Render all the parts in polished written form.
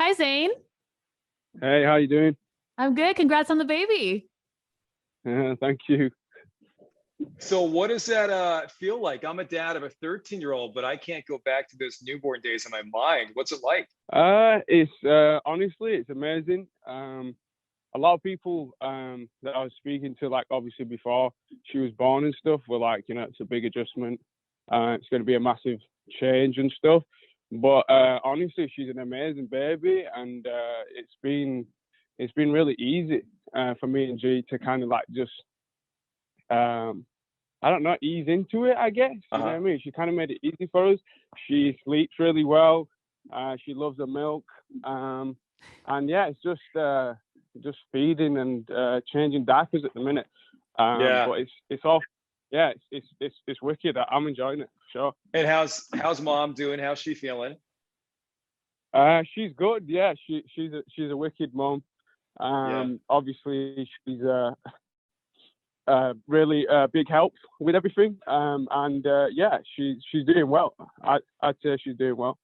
Hi, Zayn. Hey, how you doing? I'm good. Congrats on the baby. Thank you. So what does that feel like? I'm a dad of a 13-year-old, but I can't go back to those newborn days in my mind. What's it like? It's honestly, it's amazing. A lot of people that I was speaking to, like obviously before she was born and stuff, were like, it's a big adjustment. It's going to be a massive change and stuff. But honestly, she's an amazing baby, and it's been really easy for me and G to kind of like just I don't know, ease into it, I guess. You know what I mean? She kind of made it easy for us. She sleeps really well. She loves the milk. And yeah, it's just feeding and changing diapers at the minute. Yeah. But it's all, yeah, it's wicked. I'm enjoying it, for sure. And how's mom doing? How's she feeling? She's good. Yeah, she's a wicked mom. Obviously she's really big help with everything. And yeah, she's doing well. I'd say she's doing well.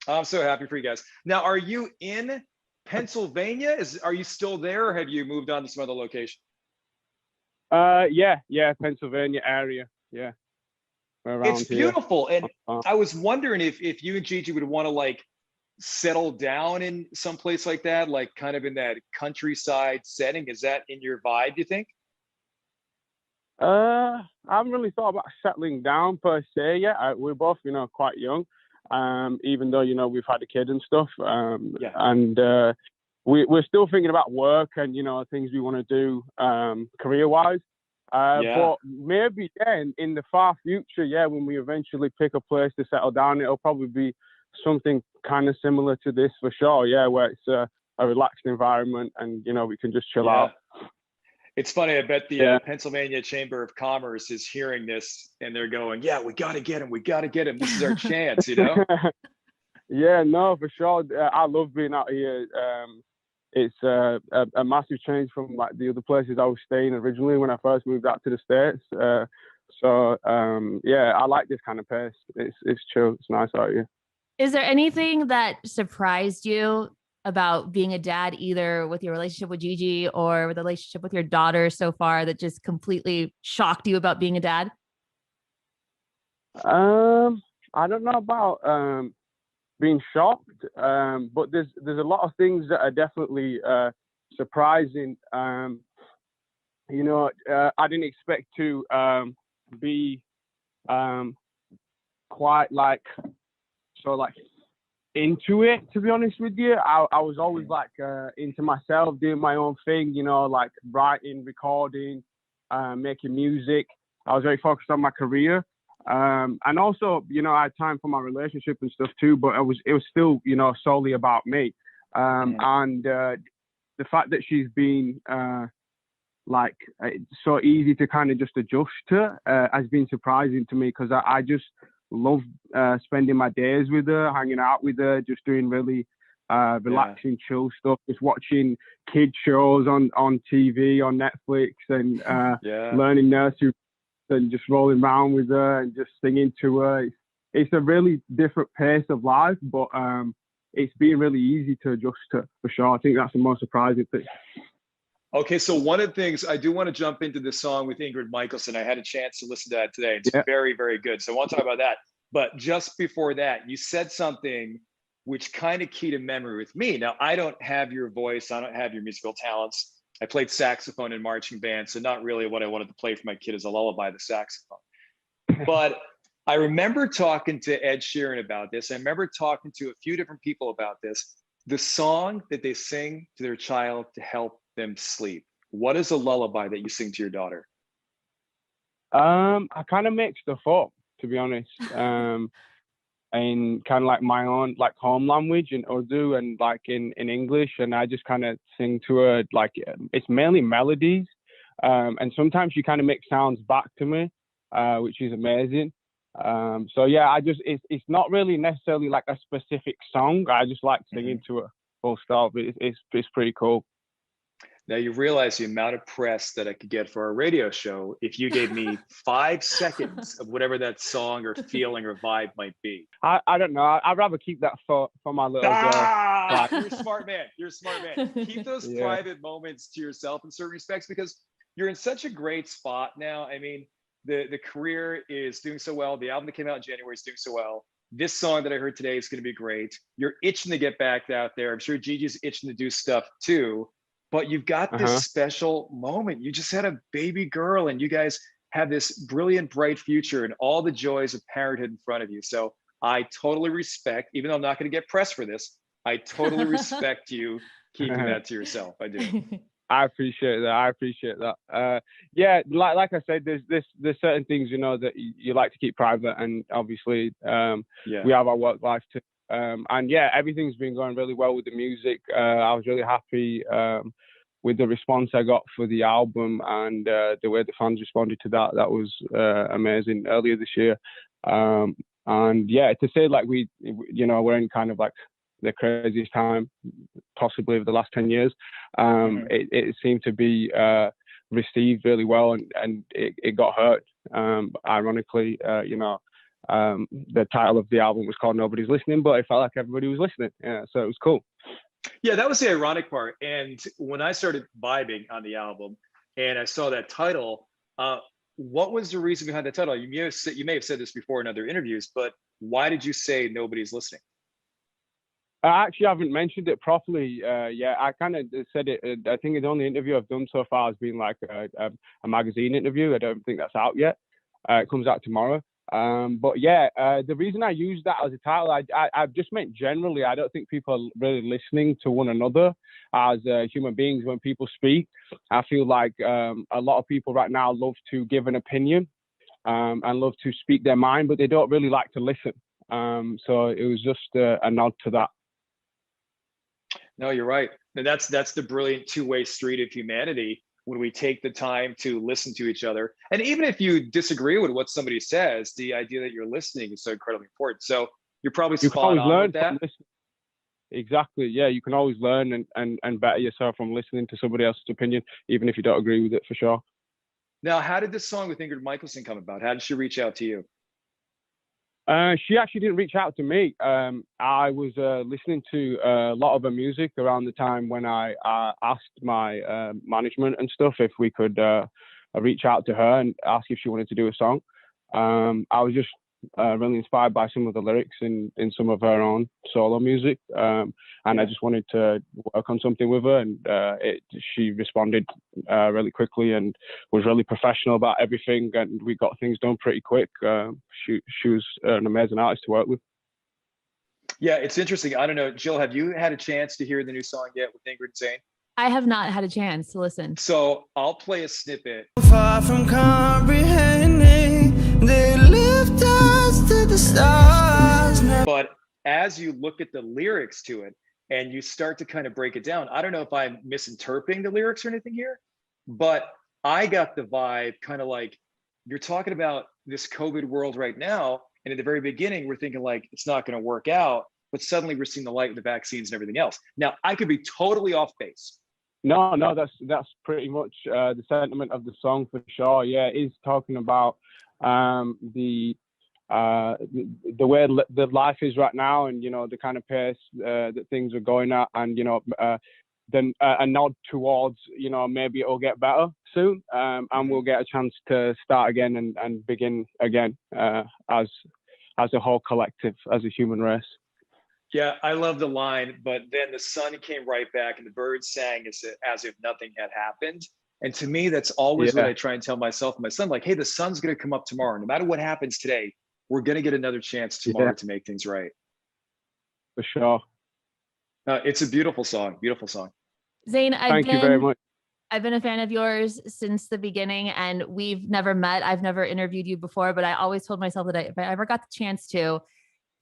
I'm so happy for you guys. Now, are you in Pennsylvania? Are you still there, or have you moved on to some other location? Yeah, Pennsylvania area. Yeah. Around It's beautiful. Here. And I was wondering if you and Gigi would want to like settle down in some place like that, like kind of in that countryside setting. Is that in your vibe, do you think? I haven't really thought about settling down per se yet. We're both, quite young. Even though, we've had a kid and stuff. And we're still thinking about work and, things we want to do career-wise. But maybe, in the far future, when we eventually pick a place to settle down, it'll probably be something kind of similar to this for sure, where it's a relaxed environment and, we can just chill out. It's funny. I bet the Pennsylvania Chamber of Commerce is hearing this and they're going, yeah, we got to get him. We got to get him. This is our chance, Yeah, no, for sure. I love being out here. It's a massive change from like the other places I was staying originally when I first moved out to the States. So I like this kind of pace. It's chill. It's nice out here. Is there anything that surprised you about being a dad, either with your relationship with Gigi or with the relationship with your daughter so far, that just completely shocked you about being a dad? I don't know about being shocked, but there's a lot of things that are definitely surprising. I didn't expect to be quite like into it, to be honest with you. I was always like into myself, doing my own thing, like writing, recording, making music. I was very focused on my career. And also, I had time for my relationship and stuff too, but it was still, solely about me. And the fact that she's been so easy to kind of just adjust to has been surprising to me, because I just love spending my days with her, hanging out with her, just doing really relaxing, chill stuff, just watching kid shows on TV, on Netflix, and learning nursery and just rolling around with her and just singing to her. It's a really different pace of life, but it's been really easy to adjust to, for sure. I think that's the most surprising thing. Okay, so one of the things, I do want to jump into the song with Ingrid Michaelson. I had a chance to listen to that today. It's very, very good. So I want to talk about that. But just before that, you said something which kind of keyed a memory with me. Now, I don't have your voice. I don't have your musical talents. I played saxophone in marching band, so not really what I wanted to play for my kid as a lullaby, the saxophone. But I remember talking to Ed Sheeran about this. I remember talking to a few different people about this. The song that they sing to their child to help them sleep. What is a lullaby that you sing to your daughter? I kind of make stuff up, to be honest. In kind of like my own like home language in Urdu and like in English, and I just kind of sing to her, like it's mainly melodies, and sometimes she kind of makes sounds back to me, which is amazing. So yeah, it's not really necessarily like a specific song. I just like singing to her, full stop. It's pretty cool. Now you realize the amount of press that I could get for our radio show if you gave me 5 seconds of whatever that song or feeling or vibe might be. I don't know. I'd rather keep that for my little girl. you're a smart man. You're a smart man. Keep those private moments to yourself in certain respects, because you're in such a great spot now. I mean, the career is doing so well. The album that came out in January is doing so well. This song that I heard today is going to be great. You're itching to get back out there. I'm sure Gigi's itching to do stuff too. But you've got this special moment. You just had a baby girl, and you guys have this brilliant, bright future and all the joys of parenthood in front of you. So I totally respect, even though I'm not going to get pressed for this, I totally respect you keeping that to yourself. I do. I appreciate that. Yeah, like I said, there's certain things, you know, that you like to keep private, and obviously we have our work life too. And yeah, everything's been going really well with the music. I was really happy with the response I got for the album, and the way the fans responded to that. That was amazing earlier this year. And yeah, to say like we're in kind of like the craziest time possibly of the last 10 years. It seemed to be received really well, and it got heard. Ironically, the title of the album was called Nobody's Listening, but it felt like everybody was listening. Yeah, so it was cool. Yeah, that was the ironic part. And when I started vibing on the album and I saw that title, what was the reason behind the title? You may have said this before in other interviews, but why did you say Nobody's Listening? I actually haven't mentioned it properly. I kind of said it. I think the only interview I've done so far has been like a magazine interview. I don't think that's out yet. It comes out tomorrow. But yeah, the reason I use that as a title, I've just meant generally. I don't think people are really listening to one another as human beings when people speak. I feel like a lot of people right now love to give an opinion and love to speak their mind, but they don't really like to listen. So it was just a nod to that. No, you're right. And that's the brilliant two-way street of humanity, when we take the time to listen to each other. And even if you disagree with what somebody says, the idea that you're listening is so incredibly important. So you're probably spot on with that. Exactly. Yeah, you can always learn and better yourself from listening to somebody else's opinion, even if you don't agree with it, for sure. Now, how did this song with Ingrid Michaelson come about? How did she reach out to you? She actually didn't reach out to me. I was listening to a lot of her music around the time when I asked my management and stuff if we could reach out to her and ask if she wanted to do a song. I was just really inspired by some of the lyrics in some of her own solo music, and I just wanted to work on something with her, and she responded really quickly and was really professional about everything, and we got things done pretty quick. She was an amazing artist to work with. Yeah, it's interesting. I don't know, Jill, have you had a chance to hear the new song yet with Ingrid and Zayn? I have not had a chance to listen. So I'll play a snippet. Far from comprehending, they lift us to the stars. But as you look at the lyrics to it and you start to kind of break it down, I don't know if I'm misinterpreting the lyrics or anything here, but I got the vibe kind of like you're talking about this COVID world right now. And at the very beginning, we're thinking like, it's not going to work out, but suddenly we're seeing the light with the vaccines and everything else. Now, I could be totally off base. No, that's pretty much the sentiment of the song for sure. Yeah, it is talking about the way the life is right now, and the kind of pace that things are going at, and then a nod towards maybe it'll get better soon, and we'll get a chance to start again and begin again as a whole collective, as a human race. Yeah, I love the line, but then the sun came right back and the birds sang as if nothing had happened. And to me, that's always what I try and tell myself and my son, like, hey, the sun's going to come up tomorrow. No matter what happens today, we're going to get another chance tomorrow to make things right. For sure. It's a beautiful song. Beautiful song. Zayn, thank you very much. I've been a fan of yours since the beginning, and we've never met. I've never interviewed you before, but I always told myself that if I ever got the chance to,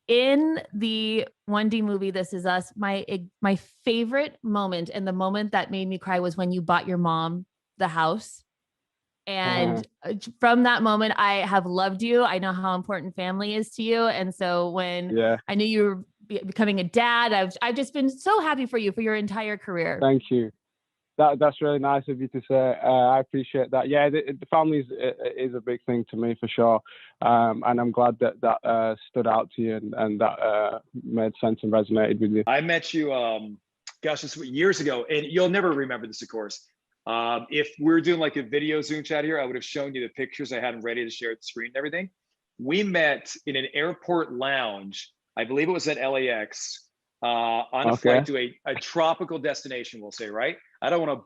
in the 1D movie, This Is Us, my favorite moment and the moment that made me cry was when you bought your mom the house. And from that moment, I have loved you. I know how important family is to you. And so when I knew you were becoming a dad, I've just been so happy for you for your entire career. Thank you. That's really nice of you to say. I appreciate that. Yeah, the family is a big thing to me for sure, and I'm glad that stood out to you and that made sense and resonated with you. I met you gosh, this was years ago, and you'll never remember this, of course. If we're doing like a video Zoom chat here, I would have shown you the pictures I had them ready to share the screen and everything. We met in an airport lounge. I believe it was at LAX on a flight to a tropical destination, we'll say, right? I don't want to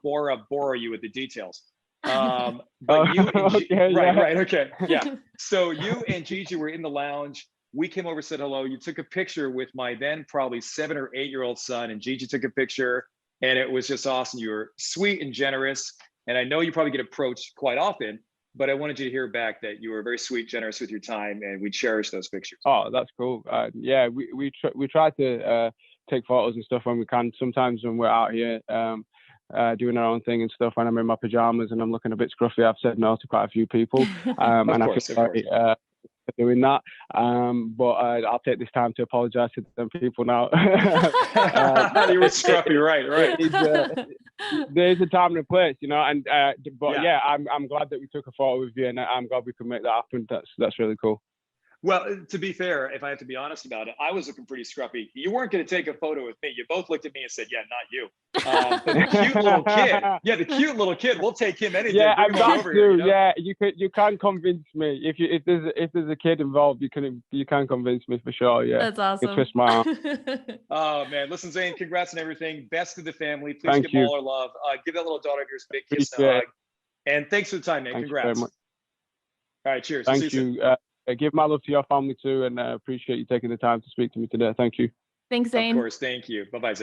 bore you with the details. But you and right, okay, yeah. So you and Gigi were in the lounge. We came over, said hello. You took a picture with my then probably 7 or 8 year old son, and Gigi took a picture, and it was just awesome. You were sweet and generous, and I know you probably get approached quite often, but I wanted you to hear back that you were very sweet, generous with your time, and we cherish those pictures. Oh, that's cool. Yeah, we try to take photos and stuff when we can. Sometimes when we're out here doing our own thing and stuff, when I'm in my pajamas and I'm looking a bit scruffy, I've said no to quite a few people, and I feel sorry for doing that. But I'll take this time to apologize to them people now. You were scruffy, right. There's a time and a place, you know, and but yeah, I'm glad that we took a photo with you, and I'm glad we could make that happen. That's really cool. Well, to be fair, if I have to be honest about it, I was looking pretty scruffy. You weren't going to take a photo with me. You both looked at me and said, "Yeah, not you." But the cute little kid, we'll take him anything. Yeah, I've got to. Here, you know? Yeah, you can convince me if there's a kid involved. You can convince me for sure. Yeah, that's awesome. You twist my arm. Oh man, listen, Zayn, congrats on everything. Best to the family. Please Thank give you. all our love. Give that little daughter of yours a big kiss and hug. And thanks for the time, man. Thank Congrats. You all right, cheers. Thank you. Give my love to your family too, and appreciate you taking the time to speak to me today. Thank you. Thanks, Zayn. Of course. Thank you. Bye-bye, Zayn.